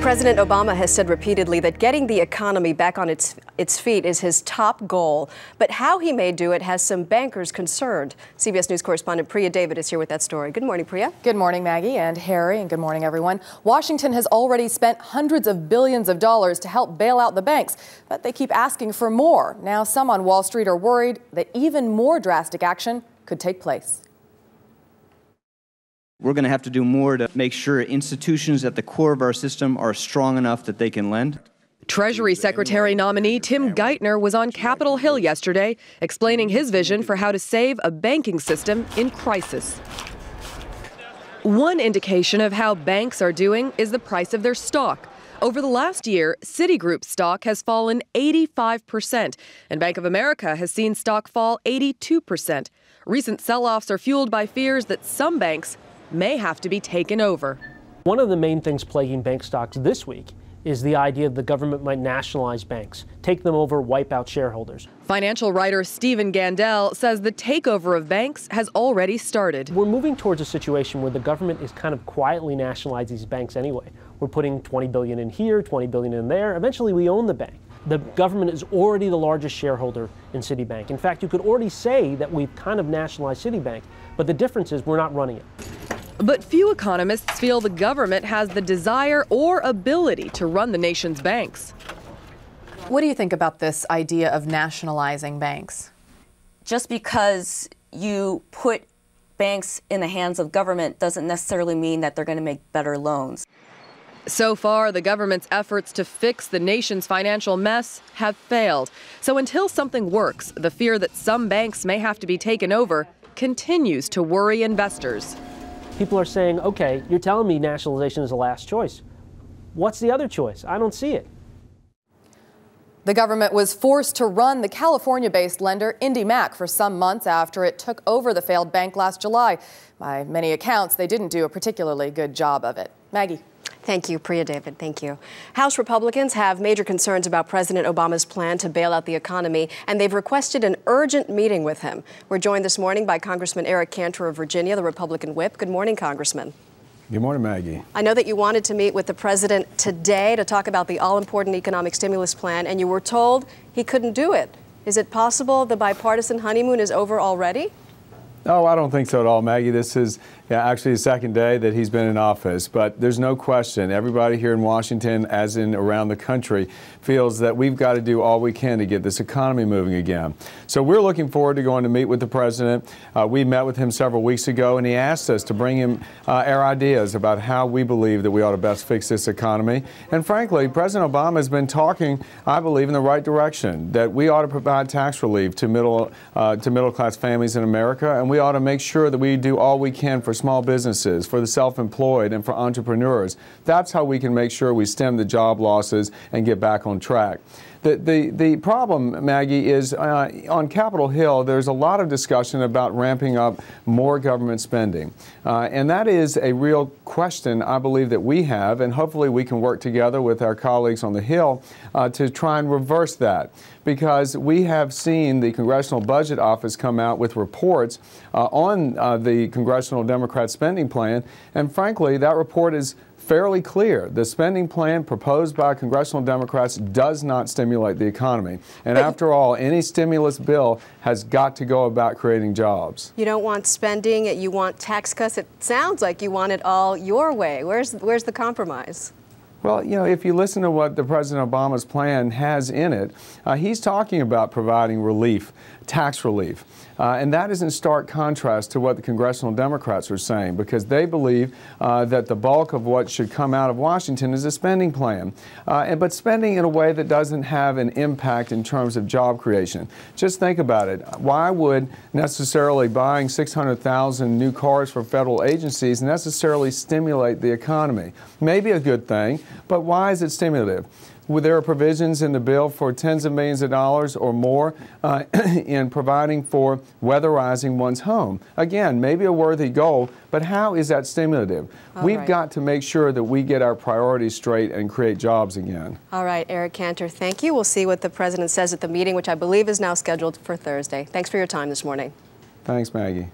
President Obama has said repeatedly that getting the economy back on its feet is his top goal. But how he may do it has some bankers concerned. CBS News correspondent Priya David is here with that story. Good morning, Priya. Good morning, Maggie and Harry, and good morning, everyone. Washington has already spent hundreds of billions of dollars to help bail out the banks, but they keep asking for more. Now, some on Wall Street are worried that even more drastic action could take place. We're going to have to do more to make sure institutions at the core of our system are strong enough that they can lend. Treasury Secretary nominee Tim Geithner was on Capitol Hill yesterday explaining his vision for how to save a banking system in crisis. One indication of how banks are doing is the price of their stock. Over the last year, Citigroup's stock has fallen 85%, and Bank of America has seen stock fall 82%. Recent sell-offs are fueled by fears that some banks may have to be taken over. One of the main things plaguing bank stocks this week is the idea that the government might nationalize banks, take them over, wipe out shareholders. Financial writer Stephen GANDEL says the takeover of banks has already started. We're moving towards a situation where the government is kind of quietly nationalizing these banks anyway. We're putting $20 billion in here, $20 billion in there. Eventually we own the bank. The government is already the largest shareholder in Citibank. In fact, you could already say that we've kind of nationalized Citibank, but the difference is we're not running it. But few economists feel the government has the desire or ability to run the nation's banks. What do you think about this idea of nationalizing banks? Just because you put banks in the hands of government doesn't necessarily mean that they're going to make better loans. So far, the government's efforts to fix the nation's financial mess have failed. So until something works, the fear that some banks may have to be taken over continues to worry investors. People are saying, okay, you're telling me nationalization is the last choice. What's the other choice? I don't see it. The government was forced to run the California-based lender IndyMac for some months after it took over the failed bank last July. By many accounts, they didn't do a particularly good job of it. Maggie. Thank you, Priya David. Thank you. House Republicans have major concerns about President Obama's plan to bail out the economy, and they've requested an urgent meeting with him. We're joined this morning by Congressman Eric Cantor of Virginia, the Republican whip. Good morning, Congressman. Good morning, Maggie. I know that you wanted to meet with the president today to talk about the all-important economic stimulus plan, and you were told he couldn't do it. Is it possible the bipartisan honeymoon is over already? Oh, I don't think so at all, Maggie. This is actually the second day that he's been in office, but there's no question. Everybody here in Washington, as in around the country, feels that we've got to do all we can to get this economy moving again. So we're looking forward to going to meet with the president. We met with him several weeks ago, and he asked us to bring him our ideas about how we believe that we ought to best fix this economy. And frankly, President Obama has been talking, I believe, in the right direction, that we ought to provide tax relief to middle-class families in America, and we ought to make sure that we do all we can for small businesses, for the self-employed, and for entrepreneurs. That's how we can make sure we stem the job losses and get back on track. The problem, Maggie, is on Capitol Hill, there's a lot of discussion about ramping up more government spending. And that is a real question, I believe, that we have, and hopefully we can work together with our colleagues on the Hill to try and reverse that. Because we have seen the Congressional Budget Office come out with reports on the Congressional Democrat spending plan, and frankly, that report is fairly clear. The spending plan proposed by congressional Democrats does not stimulate the economy. And after all, any stimulus bill has got to go about creating jobs. You don't want spending, you want tax cuts. It sounds like you want it all your way. Where's the compromise? Well, you know, if you listen to what the President Obama's plan has in it, he's talking about providing relief, tax relief. And that is in stark contrast to what the congressional Democrats are saying, because they believe that the bulk of what should come out of Washington is a spending plan, but spending in a way that doesn't have an impact in terms of job creation. Just think about it. Why would necessarily buying 600,000 new cars for federal agencies necessarily stimulate the economy? Maybe a good thing, but why is it stimulative? There are provisions in the bill for tens of millions of dollars or more in providing for weatherizing one's home. Again, maybe a worthy goal, but how is that stimulative? We've got to make sure that we get our priorities straight and create jobs again. All right, Eric Cantor, thank you. We'll see what the president says at the meeting, which I believe is now scheduled for Thursday. Thanks for your time this morning. Thanks, Maggie.